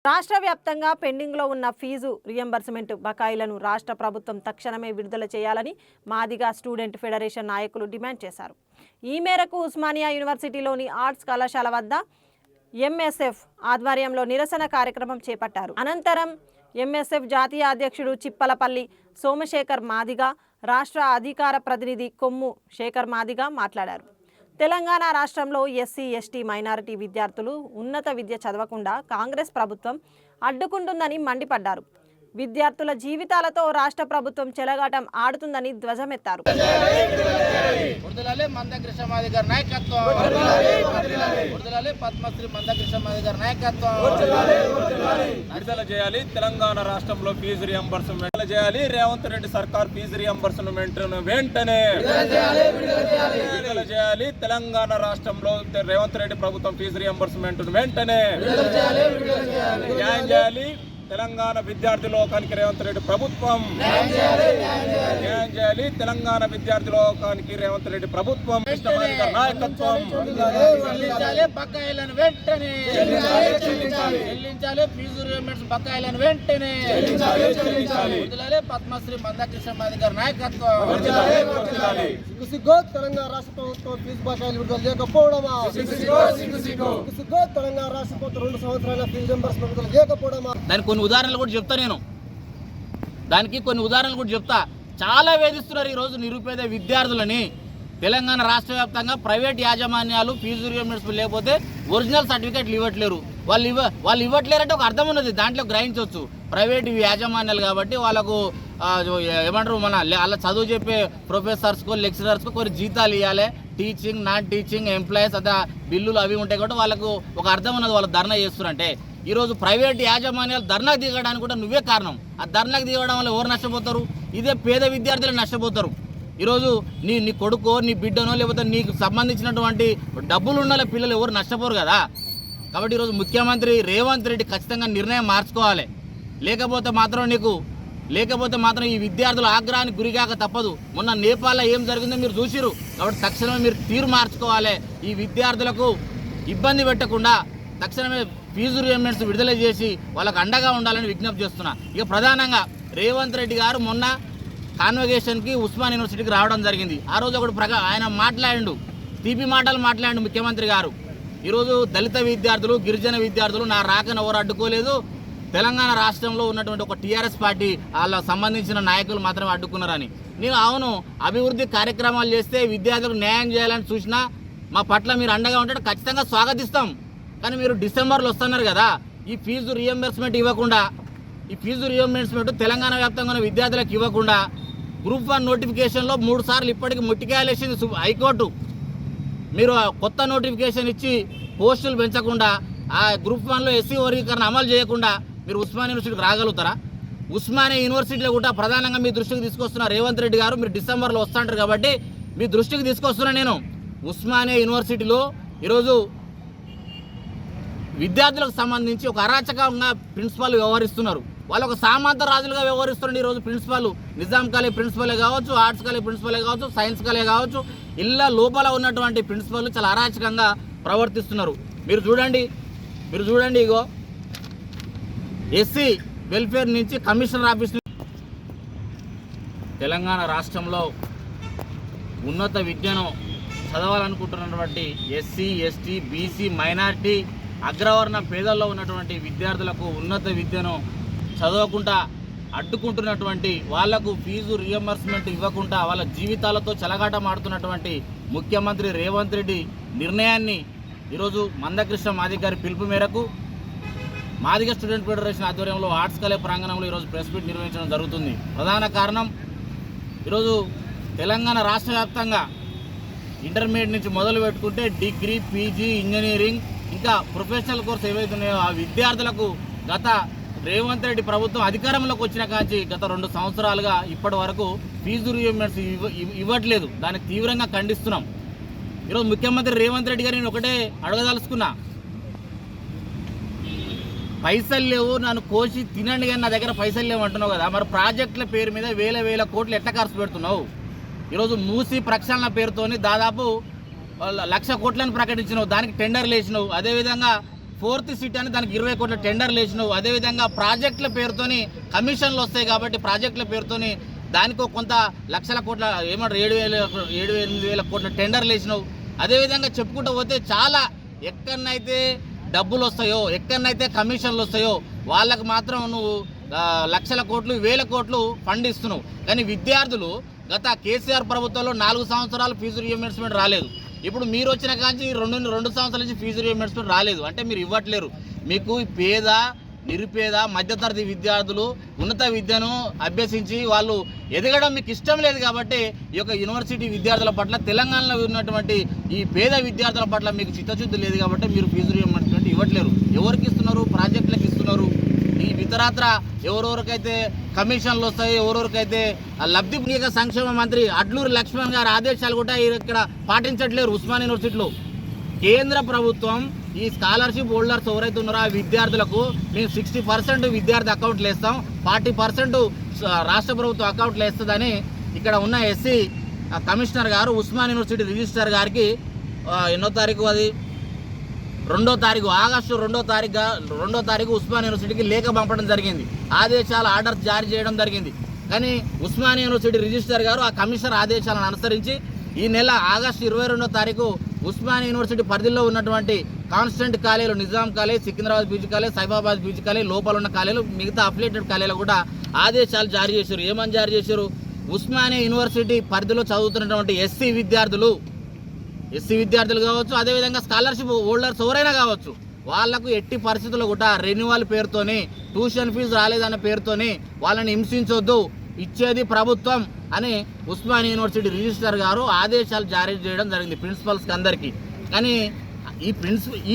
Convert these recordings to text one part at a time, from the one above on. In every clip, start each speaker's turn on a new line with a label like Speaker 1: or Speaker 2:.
Speaker 1: రాష్ట్ర వ్యాప్తంగా పెండింగ్లో ఉన్న ఫీజు రియంబర్స్మెంట్ బకాయిలను రాష్ట్ర ప్రభుత్వం తక్షణమే విడుదల చేయాలని మాదిగా స్టూడెంట్ ఫెడరేషన్ నాయకులు డిమాండ్ చేశారు. ఈ మేరకు ఉస్మానియా యూనివర్సిటీలోని ఆర్ట్స్ కళాశాల వద్ద ఎంఎస్ఎఫ్ ఆధ్వర్యంలో నిరసన కార్యక్రమం చేపట్టారు. అనంతరం ఎంఎస్ఎఫ్ జాతీయ అధ్యక్షుడు చిప్పలపల్లి సోమశేఖర్ మాదిగా, రాష్ట్ర అధికార ప్రతినిధి కొమ్ము శేఖర్ మాదిగా మాట్లాడారు. తెలంగాణ రాష్ట్రంలో ఎస్సీ, ఎస్టీ, మైనారిటీ విద్యార్థులు ఉన్నత విద్య చదవకుండా కాంగ్రెస్ ప్రభుత్వం అడ్డుకుంటుందని మండిపడ్డారు. విద్యార్థుల జీవితాలతో రాష్ట్ర ప్రభుత్వం చెలగాటం ఆడుతుందని ధ్వజమెత్తారు.
Speaker 2: విడుదల చేయాలి. తెలంగాణ రాష్ట్రంలో ఫీజు రియంబర్స్మెంట్ చేయాలి. రేవంత్ రెడ్డి సర్కార్ ఫీజు రియంబర్స్మెంట్ వెంటనే విడుదల చేయాలి. తెలంగాణ రాష్ట్రంలో రేవంత్ రెడ్డి ప్రభుత్వం ఫీజు రియంబర్స్మెంట్ వెంటనే న్యాయం చేయాలి. తెలంగాణ విద్యార్థి లోకానికి రేవంత్ రెడ్డి ప్రభుత్వం న్యాయం చేయాలి. తెలంగాణ విద్యార్థి లోకానికి రేవంత్ రెడ్డి ప్రభుత్వం నాయకత్వం
Speaker 3: బకాయిలను వెంటనే చెల్లించాలి. ఫీజు రియంబర్స్ బకాయిలను వెంటనే విడుదల. పద్మశ్రీ మందకృష్ణ మాది గారి నాయకత్వం.
Speaker 4: తెలంగాణ రాష్ట్ర ప్రభుత్వం ఫీజు బకాయిలు విడుదల చేయకపోవడమా? తెలంగాణ రాష్ట్ర ప్రభుత్వం 2 సంవత్సరాల ఫీజు రియంబర్స్మెంట్ విడుదల చేయకపోవడమా?
Speaker 3: దానికి కొన్ని ఉదాహరణలు కూడా చెప్తా. కొన్ని ఉదాహరణలు కూడా చెప్తా. చాలా వేధిస్తున్నారు ఈరోజు నిరుపేద విద్యార్థులని. తెలంగాణ రాష్ట్ర వ్యాప్తంగా ప్రైవేట్ యాజమాన్యాలు ఫీజు రియంబర్స్మెంట్ లేకపోతే ఒరిజినల్ సర్టిఫికేట్లు ఇవ్వట్లేరు. వాళ్ళు ఇవ్వట్లేరంటే ఒక అర్థం ఉన్నది, దాంట్లో గ్రహించవచ్చు. ప్రైవేట్ యాజమాన్యాలు కాబట్టి వాళ్ళకు ఏమంటారు, అలా చదువు చెప్పే ప్రొఫెసర్స్కో లెక్చరర్స్కో కొన్ని జీతాలు ఇవ్వాలి. టీచింగ్, నాన్ టీచింగ్ ఎంప్లాయీస్ అదే బిల్లులు అవి ఉంటాయి కాబట్టి వాళ్ళకు ఒక అర్థం ఉన్నది. వాళ్ళు ధర్నా చేస్తున్నారంటే ఈరోజు ప్రైవేట్ యాజమాన్యాలు ధర్నాకు దిగడానికి కూడా నువ్వే కారణం. ఆ ధర్నాకు దిగడం వల్ల ఎవరు నష్టపోతారు? ఇదే పేద విద్యార్థులు నష్టపోతారు. ఈరోజు నీ కొడుకో, నీ బిడ్డనో, లేకపోతే నీకు సంబంధించినటువంటి డబ్బులు ఉన్న పిల్లలు ఎవరు నష్టపోరు కదా. కాబట్టి ఈరోజు ముఖ్యమంత్రి రేవంత్ రెడ్డి ఖచ్చితంగా నిర్ణయం మార్చుకోవాలి. లేకపోతే మాత్రం ఈ విద్యార్థుల ఆగ్రహానికి గురికాక తప్పదు. మొన్న నేపాల్లో ఏం జరిగిందో మీరు చూసిరు. కాబట్టి తక్షణమే మీరు తీరు మార్చుకోవాలి. ఈ విద్యార్థులకు ఇబ్బంది పెట్టకుండా తక్షణమే ఫీజు రియంబర్స్మెంట్స్ విడుదల చేసి వాళ్ళకు అండగా ఉండాలని విజ్ఞప్తి చేస్తున్నా. ఇక ప్రధానంగా రేవంత్ రెడ్డి గారు మొన్న కాన్వకేషన్కి ఉస్మాన్ యూనివర్సిటీకి రావడం జరిగింది. ఆ రోజు ఆయన మాట్లాడిండు, తీపి మాటలు మాట్లాడిండు ముఖ్యమంత్రి గారు. ఈరోజు దళిత విద్యార్థులు, గిరిజన విద్యార్థులు నా రాకను ఎవరు అడ్డుకోలేదు, తెలంగాణ రాష్ట్రంలో ఉన్నటువంటి ఒక టీఆర్ఎస్ పార్టీ వాళ్ళకు సంబంధించిన నాయకులు మాత్రమే అడ్డుకున్నారని. నేను అవును, అభివృద్ధి కార్యక్రమాలు చేస్తే విద్యార్థులకు న్యాయం చేయాలని చూసినా మా పట్ల మీరు అండగా ఉంటే ఖచ్చితంగా స్వాగతిస్తాం. కానీ మీరు డిసెంబర్లో వస్తున్నారు కదా, ఈ ఫీజు రియంబర్స్మెంట్ ఇవ్వకుండా, ఈ ఫీజు రియంబర్స్మెంట్ తెలంగాణ వ్యాప్తంగా ఉన్న విద్యార్థులకు ఇవ్వకుండా గ్రూప్ 1 నోటిఫికేషన్లో 3 సార్లు ఇప్పటికీ మొట్టికాయలు వేసింది హైకోర్టు. మీరు కొత్త నోటిఫికేషన్ ఇచ్చి పోస్టులు పెంచకుండా, ఆ గ్రూప్ 1లో ఎస్సీ వర్గీకరణ అమలు చేయకుండా మీరు ఉస్మానియా యూనివర్సిటీకి రాగలుగుతారా? ఉస్మానియా యూనివర్సిటీలో కూడా ప్రధానంగా మీ దృష్టికి తీసుకొస్తున్న రేవంత్ రెడ్డి గారు, మీరు డిసెంబర్లో వస్తుంటారు కాబట్టి మీ దృష్టికి తీసుకొస్తున్నా. నేను ఉస్మానియా యూనివర్సిటీలో ఈరోజు విద్యార్థులకు సంబంధించి ఒక అరాచకంగా ప్రిన్సిపాల్ వ్యవహరిస్తున్నారు. వాళ్ళు ఒక సామంత రాజులుగా వ్యవహరిస్తున్నారు. ఈరోజు ప్రిన్సిపాల్ నిజాం కాలేజ్ ప్రిన్సిపలే కావచ్చు, ఆర్ట్స్ కాలేజ్ ప్రిన్సిపలే కావచ్చు, సైన్స్ కాలేజ్ కావచ్చు, ఇళ్ళ లోపల ఉన్నటువంటి ప్రిన్సిపల్ చాలా అరాచకంగా ప్రవర్తిస్తున్నారు. మీరు చూడండి ఇగో ఎస్సీ వెల్ఫేర్ నుంచి కమిషనర్ ఆఫీస్, తెలంగాణ రాష్ట్రంలో ఉన్నత విద్యను చదవాలనుకుంటున్నటువంటి ఎస్సీ, ఎస్టీ, బీసీ, మైనారిటీ, అగ్రవర్ణ పేదల్లో ఉన్నటువంటి విద్యార్థులకు ఉన్నత విద్యను చదవకుండా అడ్డుకుంటున్నటువంటి వాళ్లకు ఫీజు రియంబర్స్మెంట్ ఇవ్వకుండా వాళ్ళ జీవితాలతో చెలగాటం ఆడుతున్నటువంటి ముఖ్యమంత్రి రేవంత్ రెడ్డి నిర్ణయాన్ని ఈరోజు మందకృష్ణ మాదిగ గారి పిలుపు మేరకు మాదిగ స్టూడెంట్ ఫెడరేషన్ ఆధ్వర్యంలో ఆర్ట్స్ కాలేజ్ ప్రాంగణంలో ఈరోజు ప్రెస్ మీట్ నిర్వహించడం జరుగుతుంది. ప్రధాన కారణం ఈరోజు తెలంగాణ రాష్ట్ర వ్యాప్తంగా ఇంటర్మీడియట్ నుంచి మొదలు పెట్టుకుంటే డిగ్రీ, పీజీ, ఇంజనీరింగ్ ఇంకా ప్రొఫెషనల్ కోర్స్ ఏవైతే ఉన్నాయో ఆ విద్యార్థులకు గత రేవంత్ రెడ్డి ప్రభుత్వం అధికారంలోకి వచ్చిన కాంచి గత 2 సంవత్సరాలుగా ఇప్పటి వరకు ఫీజు రియంబర్స్ ఇవ్వట్లేదు. దాన్ని తీవ్రంగా ఖండిస్తున్నాం. ఈరోజు ముఖ్యమంత్రి రేవంత్ రెడ్డి గారు నేను ఒకటే అడగదలుచుకున్నా, పైసలు లేవు నన్ను కోసి తినండి కానీ నా దగ్గర పైసలు లేవు అంటున్నావు కదా, మరి ప్రాజెక్టుల పేరు మీద వేల కోట్లు ఎట్లా ఖర్చు పెడుతున్నావు? ఈరోజు మూసి ప్రక్షాళన పేరుతోని దాదాపు 1,00,000 కోట్లను ప్రకటించినావు, దానికి టెండర్లు వేసినావు. అదేవిధంగా 4th సీట్ అని దానికి 20 కోట్ల టెండర్లు వేసినావు. అదేవిధంగా ప్రాజెక్టుల పేరుతోని కమిషన్లు వస్తాయి కాబట్టి ప్రాజెక్టుల పేరుతోని దానికో కొంత లక్షల కోట్ల ఏమంటారు 7,000 కోట్ల టెండర్లు వేసినావు. అదేవిధంగా చెప్పుకుంటూ పోతే చాలా ఎక్కడనైతే డబ్బులు వస్తాయో, ఎక్కడనైతే కమిషన్లు వస్తాయో వాళ్ళకు మాత్రం నువ్వు లక్షల కోట్లు 1000 కోట్లు ఫండ్ ఇస్తున్నావు. కానీ విద్యార్థులు గత కేసీఆర్ ప్రభుత్వంలో 4 సంవత్సరాలు ఫీజు రీయింబర్స్మెంట్ రాలేదు. ఇప్పుడు మీరు వచ్చిన కాంచి 2 సంవత్సరాల నుంచి ఫీజు రీయింబర్స్మెంట్ రాలేదు అంటే మీరు ఇవ్వట్లేరు. మీకు పేద, నిరుపేద, మధ్యతరగతి విద్యార్థులు ఉన్నత విద్యను అభ్యసించి వాళ్ళు ఎదగడం మీకు ఇష్టం లేదు కాబట్టి ఈ యొక్క యూనివర్సిటీ విద్యార్థుల పట్ల, తెలంగాణలో ఉన్నటువంటి ఈ పేద విద్యార్థుల పట్ల మీకు చిత్తశుద్ధి లేదు కాబట్టి మీరు ఫీజు రీయింబర్స్మెంట్ ఇవ్వట్లేరు. ఎవరికి ఇస్తున్నారు? ప్రాజెక్టులకు ఇస్తున్నారు. ఈ ఇతరత్ర ఎవరెవరికైతే కమిషన్లు వస్తాయో, ఎవరెవరికైతే లబ్ధి సంక్షేమ మంత్రి అడ్లూరి లక్ష్మణ్ గారి ఆదేశాలు కూడా ఇక్కడ పాటించట్లేరు. ఉస్మానియా యూనివర్సిటీలో కేంద్ర ప్రభుత్వం ఈ స్కాలర్షిప్ హోల్డర్స్ ఎవరైతే ఉన్నారో ఆ విద్యార్థులకు మేము 60% విద్యార్థి అకౌంట్లు వేస్తాం, 40% రాష్ట్ర ప్రభుత్వం అకౌంట్లు వేస్తుందని ఇక్కడ ఉన్న ఎస్సీ కమిషనర్ గారు ఉస్మానియా యూనివర్సిటీ రిజిస్ట్రార్ గారికి ఎన్నో తారీఖు అది 2వ తారీఖు ఆగస్టు 2వ తారీఖు ఉస్మానియా యూనివర్సిటీకి లేఖ పంపడం జరిగింది. ఆదేశాలు ఆర్డర్స్ జారీ చేయడం జరిగింది. కానీ ఉస్మానియా యూనివర్సిటీ రిజిస్ట్రార్ గారు ఆ కమిషనర్ ఆదేశాలను అనుసరించి ఈ నెల ఆగస్టు 22వ తారీఖు ఉస్మానియా యూనివర్సిటీ పరిధిలో ఉన్నటువంటి కాన్స్టెంట్ కాలేజీలు, Nizam college, Secunderabad PG college, Cyberabad PG college, లోపల ఉన్న కాలేజీలు, మిగతా అఫిలియేటెడ్ కాలేజీలు కూడా ఆదేశాలు జారీ చేశారు. ఏమని జారీ చేశారు? ఉస్మానియా యూనివర్సిటీ పరిధిలో చదువుతున్నటువంటి ఎస్సీ విద్యార్థులు కావచ్చు, అదేవిధంగా స్కాలర్షిప్ హోల్డర్స్ ఎవరైనా కావచ్చు, వాళ్లకు ఎట్టి పరిస్థితుల్లో కూడా రెన్యువల్ పేరుతోని, ట్యూషన్ ఫీజు రాలేదన్న పేరుతోని వాళ్ళని హింసించొద్దు, ఇచ్చేది ప్రభుత్వం అని ఉస్మానియా యూనివర్సిటీ రిజిస్ట్రార్ గారు ఆదేశాలు జారీ చేయడం జరిగింది ప్రిన్సిపల్స్కి అందరికీ. కానీ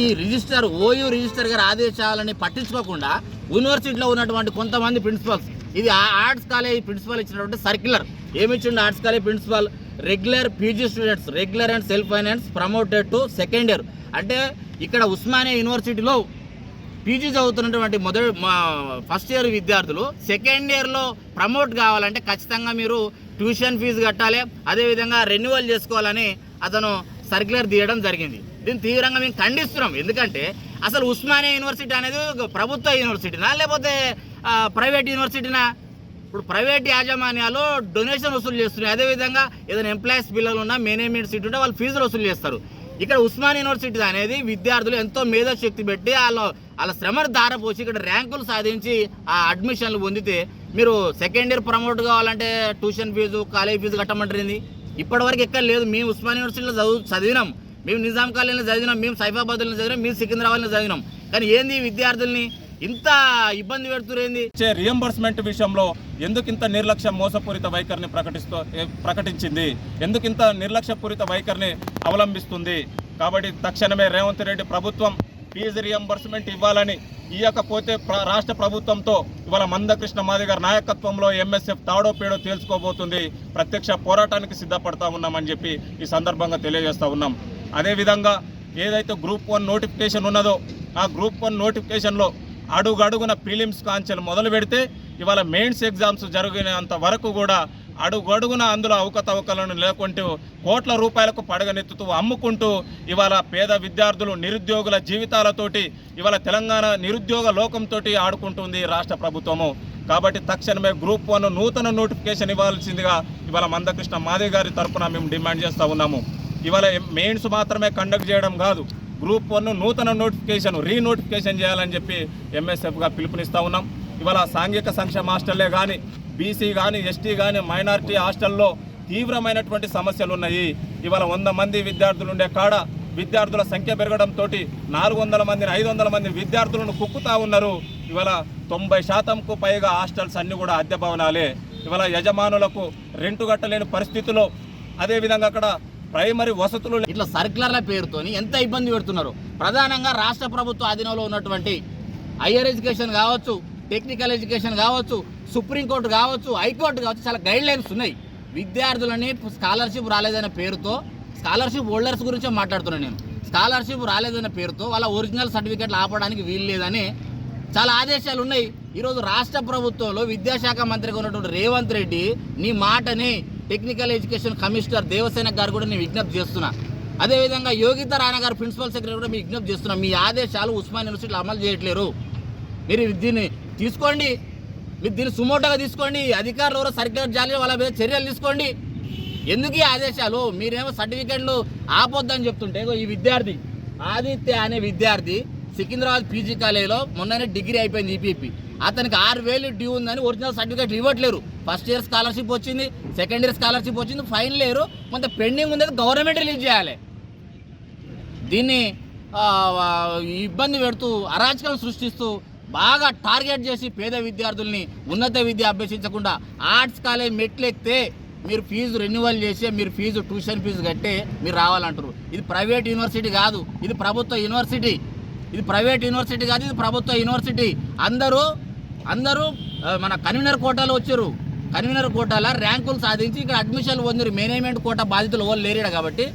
Speaker 3: ఈ రిజిస్టర్ ఓయూ రిజిస్టర్ గారి ఆదేశాలని పట్టించుకోకుండా యూనివర్సిటీలో ఉన్నటువంటి కొంతమంది ప్రిన్సిపల్స్, ఇది ఆర్ట్స్ కాలేజ్ ప్రిన్సిపల్ ఇచ్చినటువంటి సర్క్యులర్ ఏమిచ్చిండు? Arts college principal regular PG students regular and self finance promoted to second year. అంటే ఇక్కడ ఉస్మానియా యూనివర్సిటీలో పీజీ చదువుతున్నటువంటి ఫస్ట్ ఇయర్ విద్యార్థులు సెకండ్ ఇయర్లో ప్రమోట్ కావాలంటే ఖచ్చితంగా మీరు ట్యూషన్ ఫీజు కట్టాలి, అదేవిధంగా రెన్యువల్ చేసుకోవాలని అతను సర్క్యులర్ తీయడం జరిగింది. దీన్ని తీవ్రంగా మేము ఖండిస్తున్నాం. ఎందుకంటే అసలు ఉస్మానియా యూనివర్సిటీ అనేది ప్రభుత్వ యూనివర్సిటీనా లేకపోతే ప్రైవేట్ యూనివర్సిటీనా? ఇప్పుడు ప్రైవేట్ యాజమాన్యాలు డొనేషన్ వసూలు చేస్తున్నాయి. అదేవిధంగా ఏదైనా ఎంప్లాయీస్ పిల్లలు ఉన్నా, మేనేజ్మెంట్ సీట్ ఉంటే వాళ్ళు ఫీజులు వసూలు చేస్తారు. ఇక్కడ ఉస్మానియా యూనివర్సిటీ అనేది విద్యార్థులు ఎంతో మేధాశక్తి పెట్టి వాళ్ళ శ్రమను దారపోసి ఇక్కడ ర్యాంకులు సాధించి ఆ అడ్మిషన్లు పొందితే మీరు సెకండ్ ఇయర్ ప్రమోట్ కావాలంటే ట్యూషన్ ఫీజు, కాలేజ్ ఫీజు కట్టమంటారు. ఇప్పటివరకు ఎక్కడ లేదు. మేము ఉస్మానియా యూనివర్సిటీలో చదివినాం, మేము నిజాం కాలేజీలో చదివినాం, మేము సైబాబాద్లో చదివినాం, మేము సికింద్రాబాద్లో చదివినాం. కానీ ఏంది విద్యార్థుల్ని ఇంత ఇబ్బంది పెడుతురేంది?
Speaker 2: రియంబర్స్మెంట్ విషయంలో ఎందుకు ఇంత నిర్లక్ష్య మోసపూరిత వైఖరిని ప్రకటించింది? ఎందుకు ఇంత నిర్లక్ష్యపూరిత వైఖరిని అవలంబిస్తుంది? కాబట్టి తక్షణమే రేవంత్ రెడ్డి ప్రభుత్వం ఫీజు రియంబర్స్మెంట్ ఇవ్వాలని, ఇవ్వకపోతే రాష్ట్ర ప్రభుత్వంతో ఇవాళ మందకృష్ణ మాదిగ గారి నాయకత్వంలో ఎంఎస్ఎఫ్ తాడో పేడో తేల్చుకోబోతుంది. ప్రత్యక్ష పోరాటానికి సిద్ధపడతా ఉన్నామని చెప్పి ఈ సందర్భంగా తెలియజేస్తూ ఉన్నాం. అదేవిధంగా ఏదైతే గ్రూప్ 1 నోటిఫికేషన్ ఉన్నదో ఆ గ్రూప్ 1 నోటిఫికేషన్లో అడుగడుగున ప్రిలిమ్స్ కాంచెలు మొదలు పెడితే ఇవాళ మెయిన్స్ ఎగ్జామ్స్ జరిగినంత వరకు కూడా అడుగడుగున అందులో అవకతవకలను లేకుంటూ కోట్ల రూపాయలకు పడగనెత్తుతూ అమ్ముకుంటూ ఇవాళ పేద విద్యార్థులు, నిరుద్యోగుల జీవితాలతోటి ఇవాళ తెలంగాణ నిరుద్యోగ లోకంతో ఆడుకుంటుంది రాష్ట్ర ప్రభుత్వము. కాబట్టి తక్షణమే గ్రూప్ 1 నూతన నోటిఫికేషన్ ఇవ్వాల్సిందిగా ఇవాళ మందకృష్ణ మాదిగ గారి తరఫున మేము డిమాండ్ చేస్తూ ఉన్నాము. ఇవాళ మెయిన్స్ మాత్రమే కండక్ట్ చేయడం కాదు, గ్రూప్ 1 నూతన నోటిఫికేషన్ రీనోటిఫికేషన్ చేయాలని చెప్పి ఎంఎస్ఎఫ్గా పిలుపునిస్తూ ఉన్నాం. ఇవాళ సాంఘిక సంక్షేమ హాస్టల్లే కానీ, బీసీ కానీ, ఎస్టీ కానీ, మైనారిటీ హాస్టల్లో తీవ్రమైనటువంటి సమస్యలు ఉన్నాయి. ఇవాళ 100 మంది విద్యార్థులు ఉండే కాడ విద్యార్థుల సంఖ్య పెరగడంతో 400 మందిని 500 మంది విద్యార్థులను కుక్కుతా ఉన్నారు. ఇవాళ 90% పైగా హాస్టల్స్ అన్నీ కూడా అద్దె భవనాలే. ఇవాళ యజమానులకు రెంటు కట్టలేని పరిస్థితుల్లో, అదేవిధంగా అక్కడ ప్రైమరీ వసతులు
Speaker 3: ఇట్లా సర్క్యులర్ల పేరుతోని ఎంత ఇబ్బంది పెడుతున్నారు. ప్రధానంగా రాష్ట్ర ప్రభుత్వ ఆధీనంలో ఉన్నటువంటి హైయర్ ఎడ్యుకేషన్ కావచ్చు, టెక్నికల్ ఎడ్యుకేషన్ కావచ్చు, సుప్రీంకోర్టు కావచ్చు, హైకోర్టు కావచ్చు, చాలా గైడ్ లైన్స్ ఉన్నాయి. విద్యార్థులని స్కాలర్షిప్ రాలేదనే పేరుతో, స్కాలర్షిప్ హోల్డర్స్ గురించే మాట్లాడుతున్నాను నేను, స్కాలర్షిప్ రాలేదనే పేరుతో వాళ్ళ ఒరిజినల్ సర్టిఫికేట్లు ఆపడానికి వీలు లేదని చాలా ఆదేశాలు ఉన్నాయి. ఈరోజు రాష్ట్ర ప్రభుత్వంలో విద్యాశాఖ మంత్రిగా ఉన్నటువంటి రేవంత్ రెడ్డి నీ మాటని టెక్నికల్ ఎడ్యుకేషన్ కమిషనర్ దేవసేన గారు కూడా నేను విజ్ఞప్తి చేస్తున్నా. అదేవిధంగా యోగిత రాణా గారు ప్రిన్సిపల్ సెక్రటరీ కూడా మీకు విజ్ఞప్తి చేస్తున్నాం, మీ ఆదేశాలు ఉస్మానియా యూనివర్సిటీలో అమలు చేయట్లేరు. మీరు దీన్ని తీసుకోండి, మీరు దీన్ని సుమోటోగా తీసుకోండి, అధికారులు ఎవరో సర్క్యులర్ జారీ వాళ్ళ మీద చర్యలు తీసుకోండి. ఎందుకు ఈ ఆదేశాలు? మీరేమో సర్టిఫికెట్లు ఆపొద్దని చెప్తుంటే ఈ విద్యార్థి ఆదిత్య అనే విద్యార్థి సికింద్రాబాద్ పీజీ కాలేజీలో మొన్ననే డిగ్రీ అయిపోయింది ఈపీపీ. అతనికి 6,000 డ్యూ ఉందని ఒరిజినల్ సర్టిఫికేట్లు ఇవ్వట్లేరు. ఫస్ట్ ఇయర్ స్కాలర్షిప్ వచ్చింది, సెకండ్ ఇయర్ స్కాలర్షిప్ వచ్చింది, ఫైనల్ ఇయర్ కొంత పెండింగ్ ఉంది, గవర్నమెంట్ రిలీజ్ చేయాలి. దీన్ని ఇబ్బంది పెడుతూ అరాచకం సృష్టిస్తూ బాగా టార్గెట్ చేసి పేద విద్యార్థుల్ని ఉన్నత విద్య అభ్యసించకుండా ఆర్ట్స్ కాలేజ్ మెట్లెక్కితే మీరు ఫీజు రెన్యువల్ చేసి మీరు ఫీజు ట్యూషన్ ఫీజు కట్టే మీరు రావాలంటారు. ఇది ప్రైవేట్ యూనివర్సిటీ కాదు, ఇది ప్రభుత్వ యూనివర్సిటీ. ఇది ప్రైవేట్ యూనివర్సిటీ కాదు, ఇది ప్రభుత్వ యూనివర్సిటీ. అందరూ మన కన్వీనర్ కోటాలో వచ్చారు. కన్వీనర్ కోటాల ర్యాంకులు సాధించి ఇక్కడ అడ్మిషన్లు పొందారు. మేనేజ్మెంట్ కోటా బాధితులు ఎవరు లేరు కాబట్టి